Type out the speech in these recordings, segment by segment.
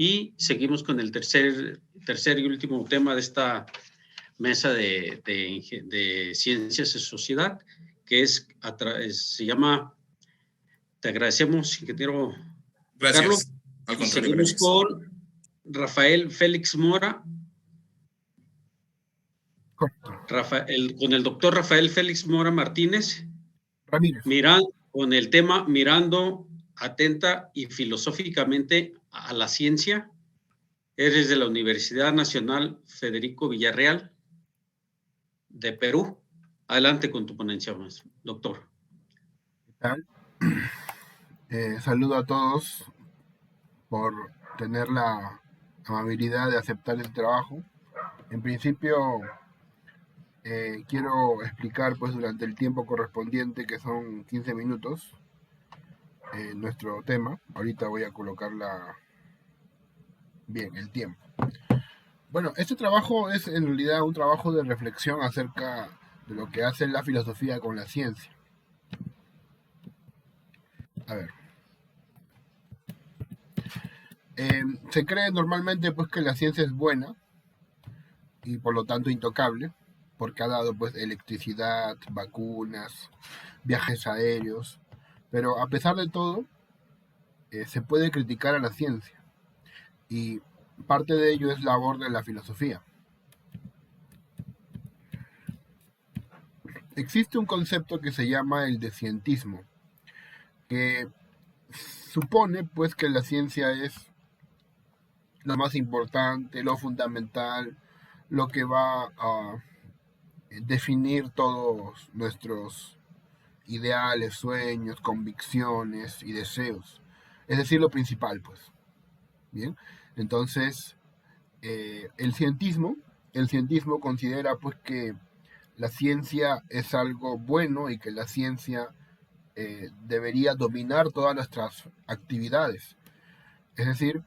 Y seguimos con el tercer y último tema de esta mesa de ciencias y sociedad, que se llama, te agradecemos, ingeniero Carlos, Gracias. Al y contrario, seguimos gracias. con Rafael Félix Mora. Con el doctor Rafael Félix Mora Martínez. Ramírez. Con el tema Mirando atenta y filosóficamente a la ciencia. Eres de la Universidad Nacional Federico Villarreal de Perú. Adelante con tu ponencia, doctor. ¿Qué tal? Saludo a todos por tener la amabilidad de aceptar el trabajo. En principio, quiero explicar pues durante el tiempo correspondiente, que son 15 minutos, nuestro tema. Ahorita voy a colocarla bien, el tiempo. Bueno, este trabajo es en realidad un trabajo de reflexión acerca de lo que hace la filosofía con la ciencia. A ver. Se cree normalmente pues que la ciencia es buena y por lo tanto intocable, porque ha dado pues electricidad, vacunas, viajes aéreos, pero a pesar de todo se puede criticar a la ciencia y parte de ello es labor de la filosofía. Existe un concepto que se llama el descientismo, que supone pues que la ciencia es lo más importante, lo fundamental, lo que va a definir todos nuestros ideales, sueños, convicciones y deseos. Es decir, lo principal, pues. Bien, entonces el cientismo considera pues que la ciencia es algo bueno y que la ciencia debería dominar todas nuestras actividades. Es decir,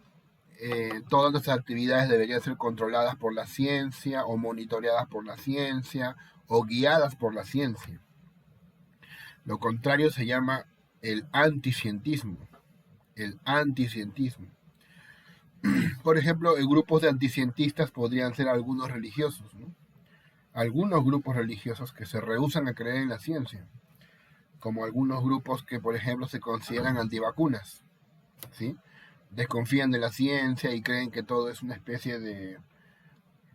todas nuestras actividades deberían ser controladas por la ciencia o monitoreadas por la ciencia o guiadas por la ciencia. Lo contrario se llama el anticientismo. El anticientismo. Por ejemplo, grupos de anticientistas podrían ser algunos religiosos, ¿no? Algunos grupos religiosos que se rehúsan a creer en la ciencia, como algunos grupos que, por ejemplo, se consideran antivacunas, ¿sí? Desconfían de la ciencia y creen que todo es una especie de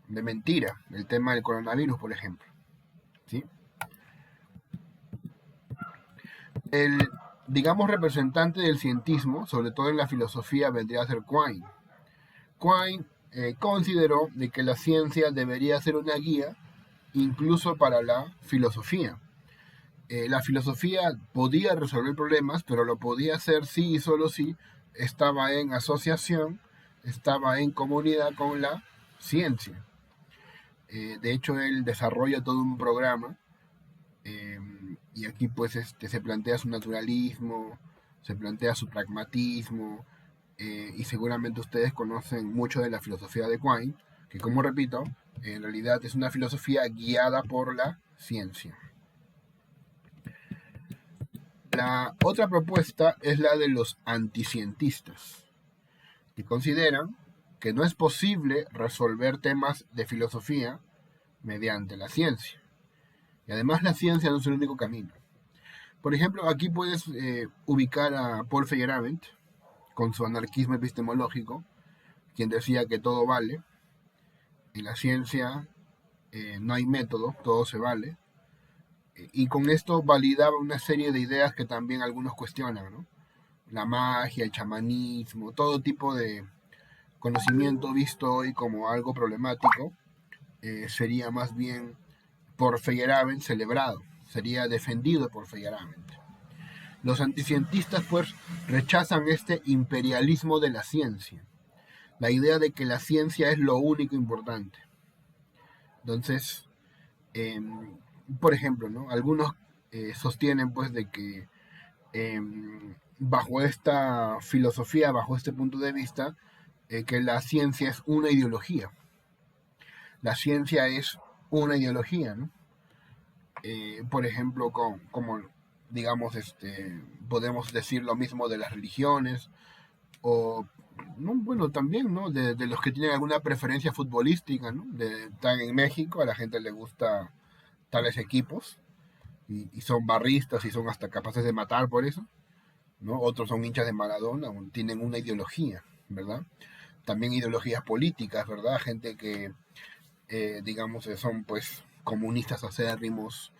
mentira. El tema del coronavirus, por ejemplo, ¿sí? El, digamos, representante del cientismo, sobre todo en la filosofía, vendría a ser Quine. Quine consideró de que la ciencia debería ser una guía incluso para la filosofía. La filosofía podía resolver problemas, pero lo podía hacer sí y solo si estaba en asociación, estaba en comunidad con la ciencia. De hecho, él desarrolla todo un programa y aquí pues se plantea su naturalismo, se plantea su pragmatismo, y seguramente ustedes conocen mucho de la filosofía de Quine, que como repito, en realidad es una filosofía guiada por la ciencia. La otra propuesta es la de los anticientistas, que consideran que no es posible resolver temas de filosofía mediante la ciencia. Y además la ciencia no es el único camino. Por ejemplo, aquí puedes ubicar a Paul Feyerabend con su anarquismo epistemológico, quien decía que todo vale. En la ciencia no hay método, todo se vale. Y con esto validaba una serie de ideas que también algunos cuestionan, ¿no? La magia, el chamanismo, todo tipo de conocimiento visto hoy como algo problemático, sería más bien por Feyerabend celebrado, sería defendido por Feyerabend. Los anticientistas pues rechazan este imperialismo de la ciencia, la idea de que la ciencia es lo único importante. Entonces, por ejemplo, ¿no? Algunos sostienen pues de que bajo esta filosofía, bajo este punto de vista, que la ciencia es una ideología. La ciencia es una ideología, ¿no? Por ejemplo, como digamos, podemos decir lo mismo de las religiones, o ¿no? Bueno, también, ¿no? De los que tienen alguna preferencia futbolística, ¿no? Están en México, a la gente le gusta tales equipos y son barristas y son hasta capaces de matar por eso, ¿no? Otros son hinchas de Maradona, tienen una ideología, ¿verdad? También ideologías políticas, ¿verdad? Gente que, digamos, son pues comunistas acérrimos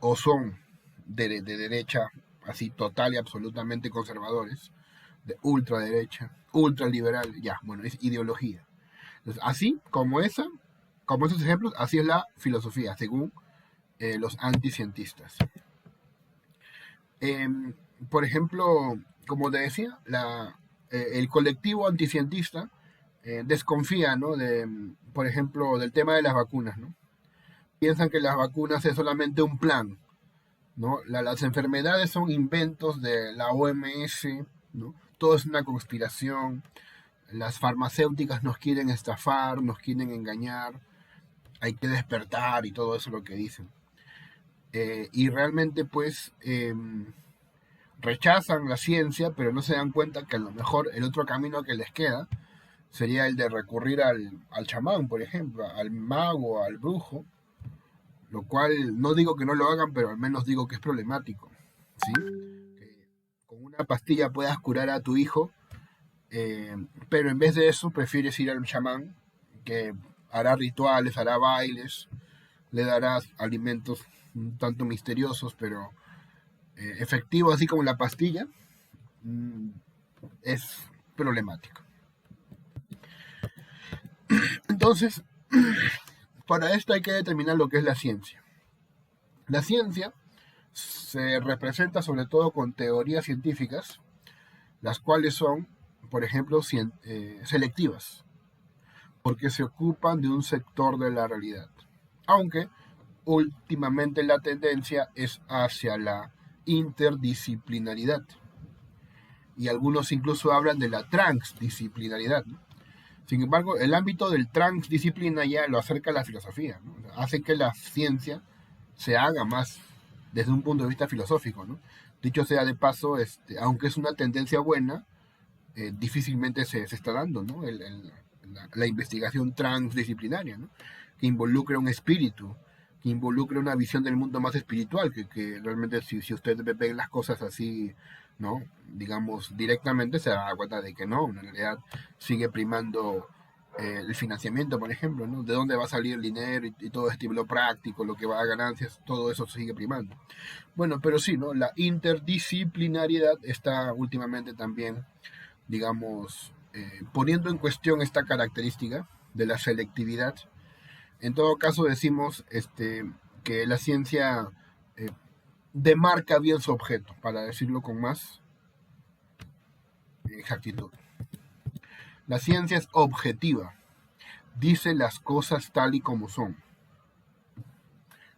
o son de derecha, así total y absolutamente conservadores, de ultraderecha, ultraliberal, ya, bueno, es ideología. Entonces, así como como esos ejemplos, así es la filosofía, según los anticientistas. Eh, por ejemplo, como te decía, el colectivo anticientista desconfía, ¿no? Por ejemplo, del tema de las vacunas, ¿no? Piensan que las vacunas es solamente un plan, ¿no? Las enfermedades son inventos de la OMS, ¿no? Todo es una conspiración, las farmacéuticas nos quieren estafar, nos quieren engañar, hay que despertar y todo eso es lo que dicen. Y realmente pues rechazan la ciencia, pero no se dan cuenta que a lo mejor el otro camino que les queda sería el de recurrir al chamán, por ejemplo, al mago, al brujo, lo cual no digo que no lo hagan, pero al menos digo que es problemático, ¿sí? Que con una pastilla puedas curar a tu hijo, pero en vez de eso prefieres ir al chamán, que hará rituales, hará bailes, le darás alimentos un tanto misteriosos, pero efectivo, así como la pastilla, es problemático. Entonces, para esto hay que determinar lo que es la ciencia. La ciencia se representa sobre todo con teorías científicas, las cuales son, por ejemplo, selectivas, porque se ocupan de un sector de la realidad. Aunque últimamente la tendencia es hacia la interdisciplinaridad. Y algunos incluso hablan de la transdisciplinaridad, ¿no? Sin embargo, el ámbito del transdisciplina ya lo acerca a la filosofía, ¿no? Hace que la ciencia se haga más desde un punto de vista filosófico, ¿no? Dicho sea de paso, aunque es una tendencia buena, difícilmente se está dando, ¿no? La investigación transdisciplinaria, ¿no? Que involucra un espíritu, que involucra una visión del mundo más espiritual, que realmente si ustedes ven las cosas así, ¿no? Digamos, directamente se da cuenta de que no, en realidad sigue primando el financiamiento, por ejemplo, ¿no? De dónde va a salir el dinero y todo este lo práctico, lo que va a ganancias, todo eso sigue primando. Bueno, pero sí, ¿no? La interdisciplinariedad está últimamente también, digamos, poniendo en cuestión esta característica de la selectividad. En todo caso decimos que la ciencia demarca bien su objeto, para decirlo con más exactitud. La ciencia es objetiva, dice las cosas tal y como son,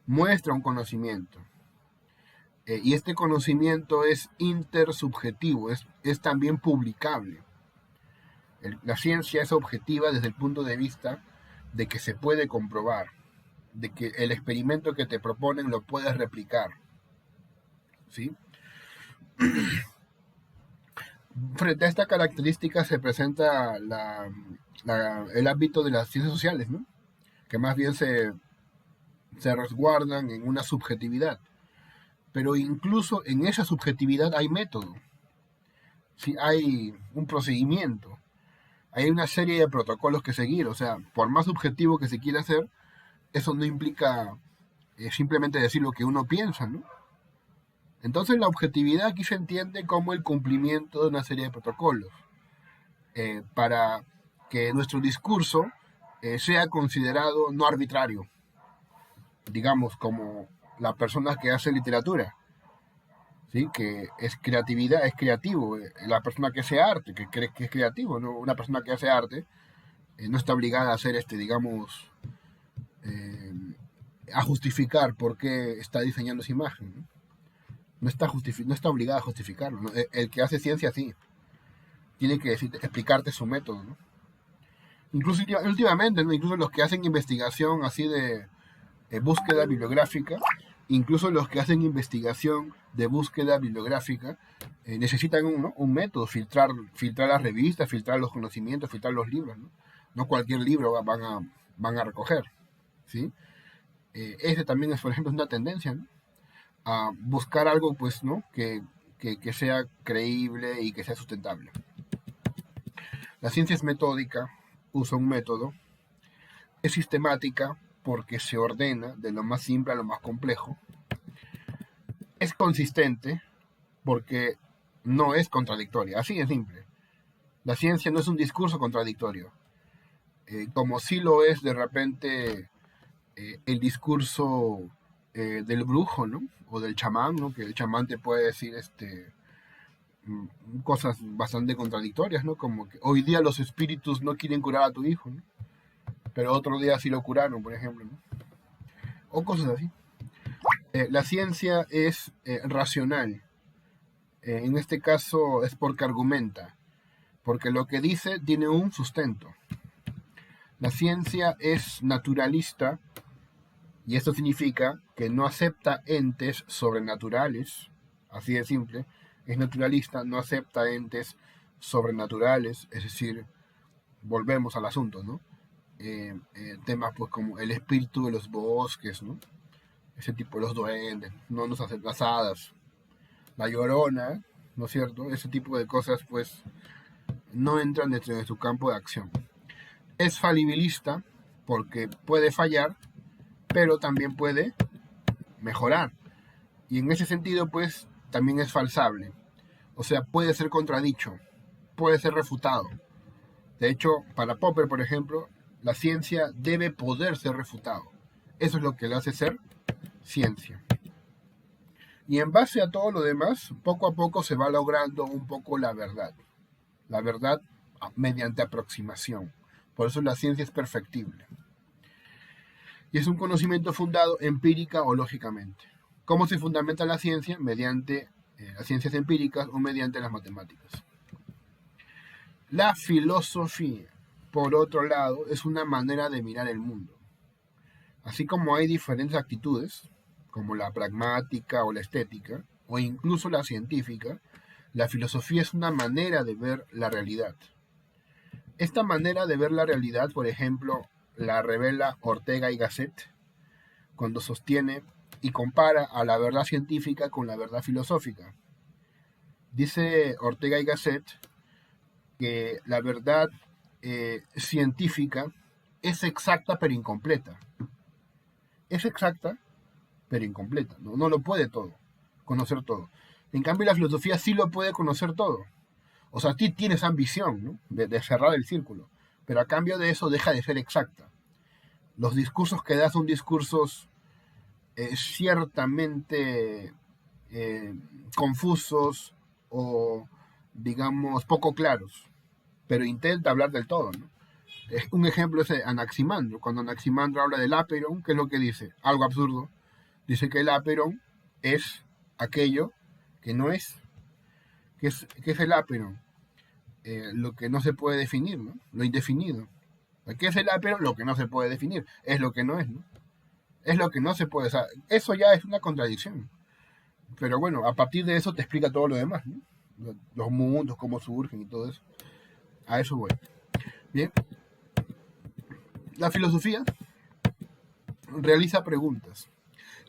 muestra un conocimiento. Y este conocimiento es intersubjetivo, es también publicable. La ciencia es objetiva desde el punto de vista de que se puede comprobar, de que el experimento que te proponen lo puedes replicar, ¿sí? Frente a esta característica se presenta el ámbito de las ciencias sociales, ¿no? Que más bien se resguardan en una subjetividad. Pero incluso en esa subjetividad hay método, ¿sí? Hay un procedimiento, hay una serie de protocolos que seguir. O sea, por más subjetivo que se quiera hacer, eso no implica simplemente decir lo que uno piensa, ¿no? Entonces la objetividad aquí se entiende como el cumplimiento de una serie de protocolos para que nuestro discurso sea considerado no arbitrario, digamos, como la persona que hace literatura, ¿sí? Que es creatividad, es creativo, la persona que hace arte, que cree que es creativo, ¿no? Una persona que hace arte no está obligada a hacer digamos, a justificar por qué está diseñando esa imagen, ¿no? No está obligada a justificarlo, ¿no? El que hace ciencia sí, tiene que explicarte su método, ¿no? Incluso últimamente, ¿no? Incluso los que hacen investigación así de búsqueda bibliográfica, Incluso los que hacen investigación de búsqueda bibliográfica necesitan un método, filtrar las revistas, filtrar los conocimientos, filtrar los libros, ¿no? No cualquier libro van a recoger, ¿sí? Ese también es, por ejemplo, una tendencia, ¿no? A buscar algo, pues, ¿no? Que sea creíble y que sea sustentable. La ciencia es metódica, usa un método, es sistemática porque se ordena de lo más simple a lo más complejo, es consistente porque no es contradictoria, así de simple. La ciencia no es un discurso contradictorio, como sí lo es de repente el discurso del brujo, ¿no? O del chamán, ¿no? Que el chamán te puede decir cosas bastante contradictorias, ¿no? Como que hoy día los espíritus no quieren curar a tu hijo, ¿no? Pero otro día sí lo curaron, por ejemplo, ¿no? O cosas así. La ciencia es racional. En este caso es porque argumenta, porque lo que dice tiene un sustento. La ciencia es naturalista, y esto significa que no acepta entes sobrenaturales, así de simple. Es naturalista, no acepta entes sobrenaturales, es decir, volvemos al asunto, ¿no? Temas pues como el espíritu de los bosques, ¿no? Ese tipo de los duendes, no nos hacen las hadas, la llorona, ¿no es cierto? Ese tipo de cosas pues no entran dentro de su campo de acción. Es falibilista porque puede fallar, pero también puede mejorar. Y en ese sentido pues también es falsable. O sea, puede ser contradicho, puede ser refutado. De hecho, para Popper, por ejemplo, la ciencia debe poder ser refutado. Eso es lo que le hace ser ciencia. Y en base a todo lo demás, poco a poco se va logrando un poco la verdad. La verdad mediante aproximación. Por eso la ciencia es perfectible. Y es un conocimiento fundado empírica o lógicamente. ¿Cómo se fundamenta la ciencia? Mediante las ciencias empíricas o mediante las matemáticas. La filosofía, por otro lado, es una manera de mirar el mundo. Así como hay diferentes actitudes, como la pragmática o la estética, o incluso la científica, la filosofía es una manera de ver la realidad. Esta manera de ver la realidad, por ejemplo, la revela Ortega y Gasset cuando sostiene y compara a la verdad científica con la verdad filosófica. Dice Ortega y Gasset que la verdad científica es exacta pero incompleta. Es exacta pero incompleta, no lo puede todo, conocer todo. En cambio la filosofía sí lo puede conocer todo. O sea, tú tienes ambición, ¿no? de cerrar el círculo, pero a cambio de eso deja de ser exacta. Los discursos que das son discursos ciertamente confusos o, digamos, poco claros, pero intenta hablar del todo, ¿no? Un ejemplo es Anaximandro. Cuando Anaximandro habla del aperon, ¿qué es lo que dice? Algo absurdo. Dice que el aperon es aquello que no es. ¿Qué es el aperon? Lo que no se puede definir, ¿no? Lo indefinido. ¿Qué es el aperon? Lo que no se puede definir. Es lo que no es, ¿no? Es lo que no se puede. O sea, eso ya es una contradicción. Pero bueno, a partir de eso te explica todo lo demás, ¿no? Los mundos, cómo surgen y todo eso. A eso voy. Bien. La filosofía realiza preguntas.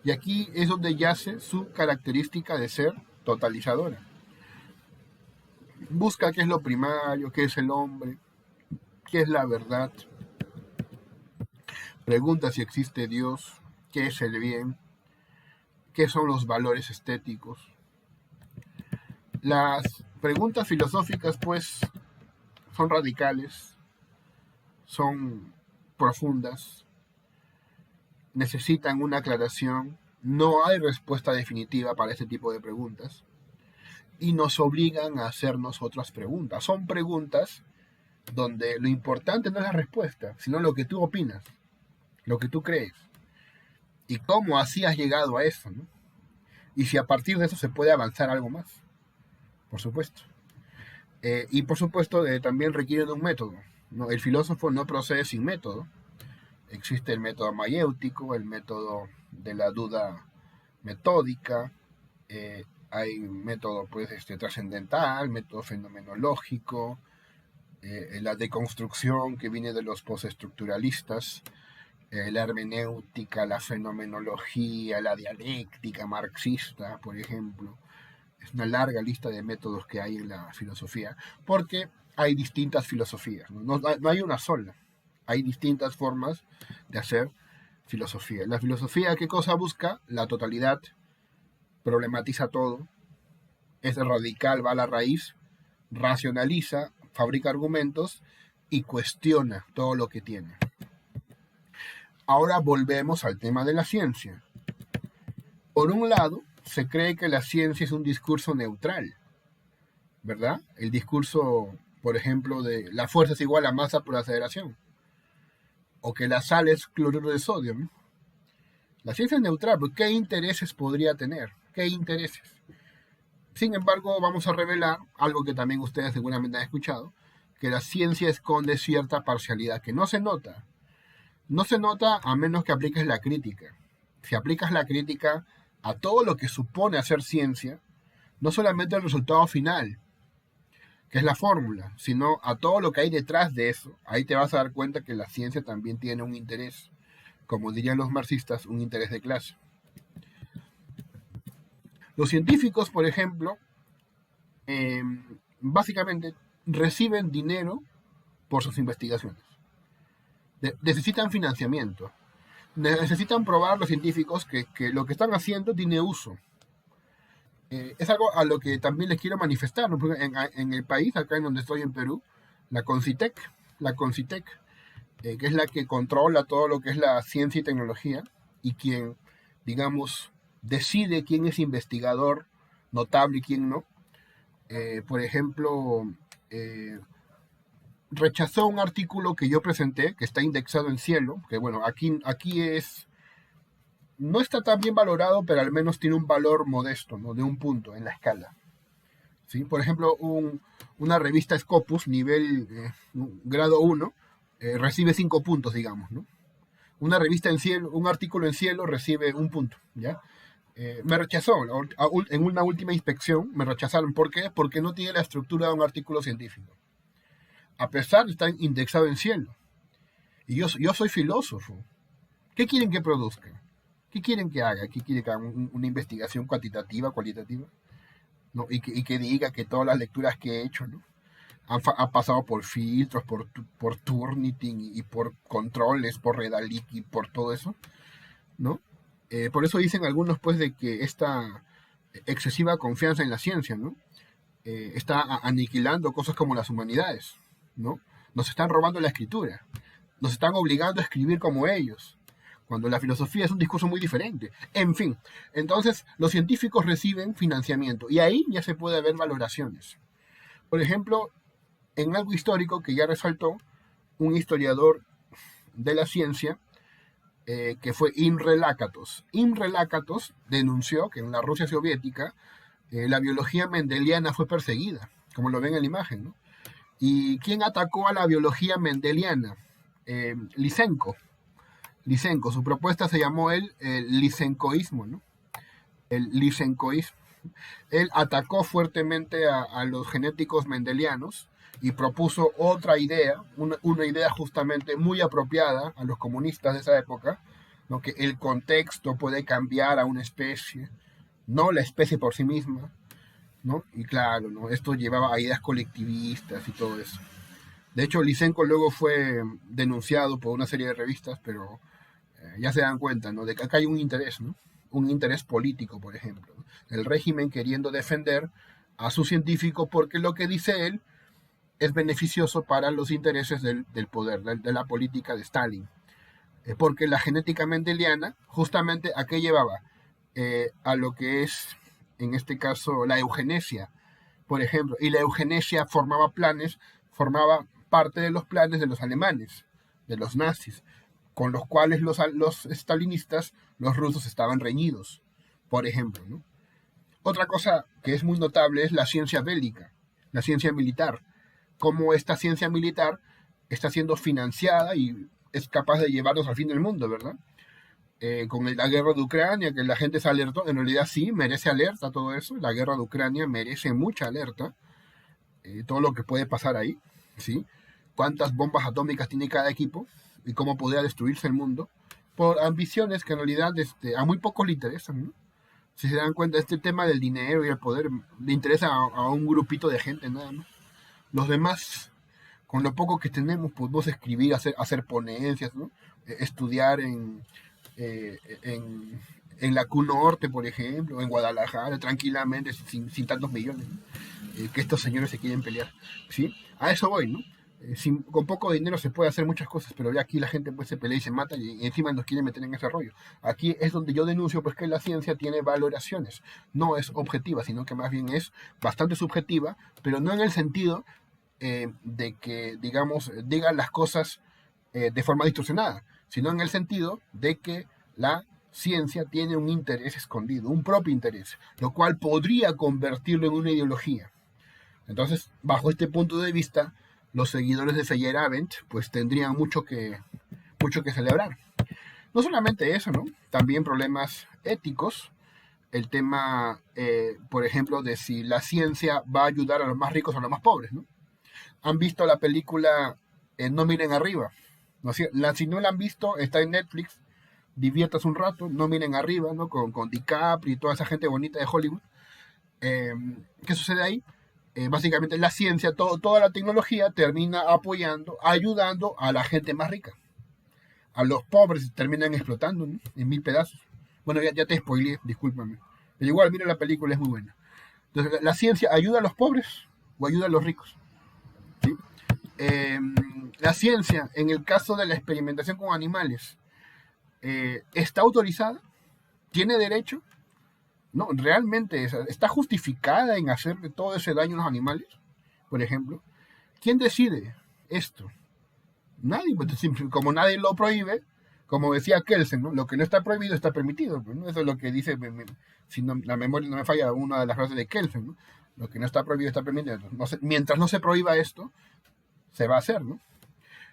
Y aquí es donde yace su característica de ser totalizadora. Busca qué es lo primario, qué es el hombre, qué es la verdad. Pregunta si existe Dios, qué es el bien, qué son los valores estéticos. Las preguntas filosóficas, pues, son radicales, son profundas, necesitan una aclaración. No hay respuesta definitiva para este tipo de preguntas y nos obligan a hacernos otras preguntas. Son preguntas donde lo importante no es la respuesta, sino lo que tú opinas, lo que tú crees y cómo así has llegado a eso, ¿no? Y si a partir de eso se puede avanzar algo más, por supuesto. Y por supuesto también requiere de un método, ¿no? El filósofo no procede sin método. Existe el método mayéutico, el método de la duda metódica, hay método pues trascendental, método fenomenológico, la deconstrucción que viene de los postestructuralistas, la hermenéutica, la fenomenología, la dialéctica marxista, por ejemplo. Es una larga lista de métodos que hay en la filosofía, porque hay distintas filosofías, no hay una sola, hay distintas formas de hacer filosofía. La filosofía, ¿qué cosa busca? La totalidad, problematiza todo, es radical, va a la raíz, racionaliza, fabrica argumentos y cuestiona todo lo que tiene. Ahora volvemos al tema de la ciencia. Por un lado, se cree que la ciencia es un discurso neutral, ¿verdad? El discurso, por ejemplo, de la fuerza es igual a masa por aceleración, o que la sal es cloruro de sodio, ¿no? La ciencia es neutral, pero ¿qué intereses podría tener? ¿Qué intereses? Sin embargo, vamos a revelar algo que también ustedes seguramente han escuchado, que la ciencia esconde cierta parcialidad que no se nota. No se nota a menos que apliques la crítica. Si aplicas la crítica a todo lo que supone hacer ciencia, no solamente el resultado final, que es la fórmula, sino a todo lo que hay detrás de eso, ahí te vas a dar cuenta que la ciencia también tiene un interés, como dirían los marxistas, un interés de clase. Los científicos, por ejemplo, básicamente reciben dinero por sus investigaciones. Necesitan financiamiento. Necesitan probar los científicos que lo que están haciendo tiene uso. Es algo a lo que también les quiero manifestar, ¿no? Porque en el país, acá en donde estoy en Perú, la CONCITEC, que es la que controla todo lo que es la ciencia y tecnología, y quien, digamos, decide quién es investigador notable y quién no. Por ejemplo, rechazó un artículo que yo presenté, que está indexado en Cielo, que bueno, aquí es, no está tan bien valorado, pero al menos tiene un valor modesto, ¿no? De un punto en la escala. ¿Sí? Por ejemplo, una revista Scopus, nivel grado 1, recibe 5 puntos, digamos, ¿no? Una revista en Cielo, un artículo en Cielo recibe 1 punto, ¿ya? Me rechazó, en una última inspección me rechazaron. ¿Por qué? Porque no tiene la estructura de un artículo científico. A pesar de estar indexado en Cielo. Y yo soy filósofo. ¿Qué quieren que produzca? ¿Qué quieren que haga? ¿Qué quieren que haga? ¿Una investigación cuantitativa, cualitativa? ¿No? Y que diga que todas las lecturas que he hecho, ¿no? Han pasado por filtros, por Turnitin y por controles, por Redalic y por todo eso, ¿no? Por eso dicen algunos, pues, de que esta excesiva confianza en la ciencia, ¿no? Está aniquilando cosas como las humanidades, ¿no? Nos están robando la escritura, nos están obligando a escribir como ellos, cuando la filosofía es un discurso muy diferente. En fin, entonces los científicos reciben financiamiento y ahí ya se puede ver valoraciones. Por ejemplo, en algo histórico que ya resaltó un historiador de la ciencia, que fue Imre Lakatos. Imre Lakatos denunció que en la Rusia soviética la biología mendeliana fue perseguida, como lo ven en la imagen, ¿no? ¿Y quién atacó a la biología mendeliana? Lysenko. Su propuesta se llamó el lisenkoísmo, ¿no? El lisenkoísmo. Él atacó fuertemente a los genéticos mendelianos y propuso otra idea, una idea justamente muy apropiada a los comunistas de esa época, ¿no? Que el contexto puede cambiar a una especie, no la especie por sí misma, ¿no? Y claro, ¿no? Esto llevaba a ideas colectivistas y todo eso. De hecho, Lysenko luego fue denunciado por una serie de revistas, pero ya se dan cuenta, ¿no? De que acá hay un interés, ¿no? Un interés político, por ejemplo, ¿no? El régimen queriendo defender a su científico porque lo que dice él es beneficioso para los intereses del poder, de la política de Stalin. Porque la genética mendeliana, justamente, ¿a qué llevaba? A lo que es, en este caso, la eugenesia, por ejemplo. Y la eugenesia formaba parte de los planes de los alemanes, de los nazis, con los cuales los stalinistas, los rusos, estaban reñidos, por ejemplo, ¿no? Otra cosa que es muy notable es la ciencia bélica, la ciencia militar. Cómo esta ciencia militar está siendo financiada y es capaz de llevarnos al fin del mundo, ¿verdad? con la guerra de Ucrania, que la gente se alertó, en realidad sí, merece alerta todo eso, la guerra de Ucrania merece mucha alerta, todo lo que puede pasar ahí, ¿sí? Cuántas bombas atómicas tiene cada equipo y cómo podría destruirse el mundo por ambiciones que en realidad a muy pocos le interesan, ¿no? Si se dan cuenta, este tema del dinero y el poder le interesa a un grupito de gente nada más. Los demás, con lo poco que tenemos, podemos escribir, hacer ponencias, ¿no? Estudiar eh, en, en la Q Norte, por ejemplo, en Guadalajara, tranquilamente, sin tantos millones, ¿no? Que estos señores se quieren pelear, ¿sí? A eso voy, ¿no? Con poco dinero se puede hacer muchas cosas, pero ya aquí la gente pues se pelea y se mata y encima nos quieren meter en ese rollo. Aquí es donde yo denuncio pues que la ciencia tiene valoraciones, no es objetiva, sino que más bien es bastante subjetiva, pero no en el sentido de que, digamos, digan las cosas de forma distorsionada, sino en el sentido de que la ciencia tiene un interés escondido, un propio interés, lo cual podría convertirlo en una ideología. Entonces, bajo este punto de vista, los seguidores de Feyerabend pues tendrían mucho que celebrar. No solamente eso, ¿no? También problemas éticos, el tema, por ejemplo, de si la ciencia va a ayudar a los más ricos o a los más pobres, ¿no? Han visto la película No miren arriba, ¿no? Si no la han visto, está en Netflix, diviértanse un rato, No miren arriba, ¿no? Con DiCaprio y toda esa gente bonita de Hollywood. ¿Qué sucede ahí? Básicamente la ciencia, toda la tecnología termina apoyando, ayudando a la gente más rica. A los pobres terminan explotando, ¿no? En mil pedazos. Bueno, ya te spoileé, discúlpame. Pero igual, mira la película, es muy buena. Entonces, ¿la ciencia ayuda a los pobres o ayuda a los ricos? ¿Sí? La ciencia, en el caso de la experimentación con animales, ¿está autorizada? ¿Tiene derecho? No, realmente está justificada en hacerle todo ese daño a los animales, por ejemplo. ¿Quién decide esto? Nadie, pues, como nadie lo prohíbe, como decía Kelsen, ¿no? Lo que no está prohibido está permitido, pues, ¿no? Eso es lo que dice, si no, la memoria no me falla, una de las frases de Kelsen, ¿no? Lo que no está prohibido está permitido. Mientras no se prohíba esto, se va a hacer, ¿no?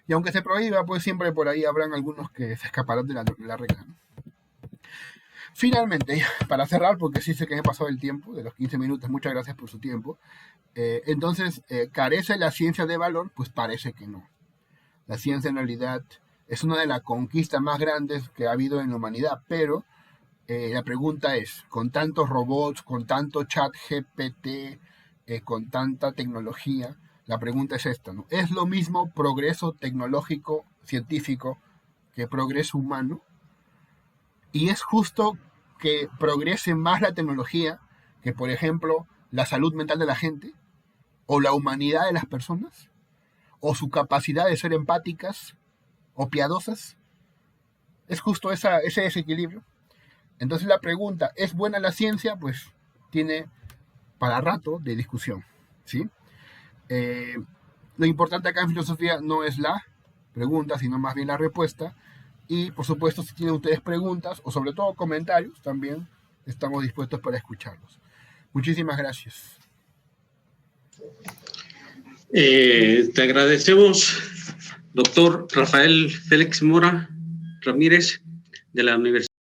Y aunque se prohíba, pues siempre por ahí habrán algunos que se escaparán de la regla, ¿no? Finalmente, para cerrar, porque sí sé que me he pasado el tiempo, de los 15 minutos, muchas gracias por su tiempo. Entonces, ¿carece la ciencia de valor? Pues parece que no. La ciencia en realidad es una de las conquistas más grandes que ha habido en la humanidad, pero la pregunta es, con tantos robots, con tanto chat GPT, con tanta tecnología, la pregunta es esta, ¿no? ¿Es lo mismo progreso tecnológico, científico, que progreso humano? Y es justo que progrese más la tecnología que, por ejemplo, la salud mental de la gente, o la humanidad de las personas, o su capacidad de ser empáticas o piadosas. Es justo ese desequilibrio. Entonces la pregunta, ¿es buena la ciencia? Pues tiene para rato de discusión, ¿sí? Lo importante acá en filosofía no es la pregunta, sino más bien la respuesta. Y por supuesto, si tienen ustedes preguntas o sobre todo comentarios, también estamos dispuestos para escucharlos. Muchísimas gracias. Te agradecemos, doctor Rafael Félix Mora Ramírez, de la Universidad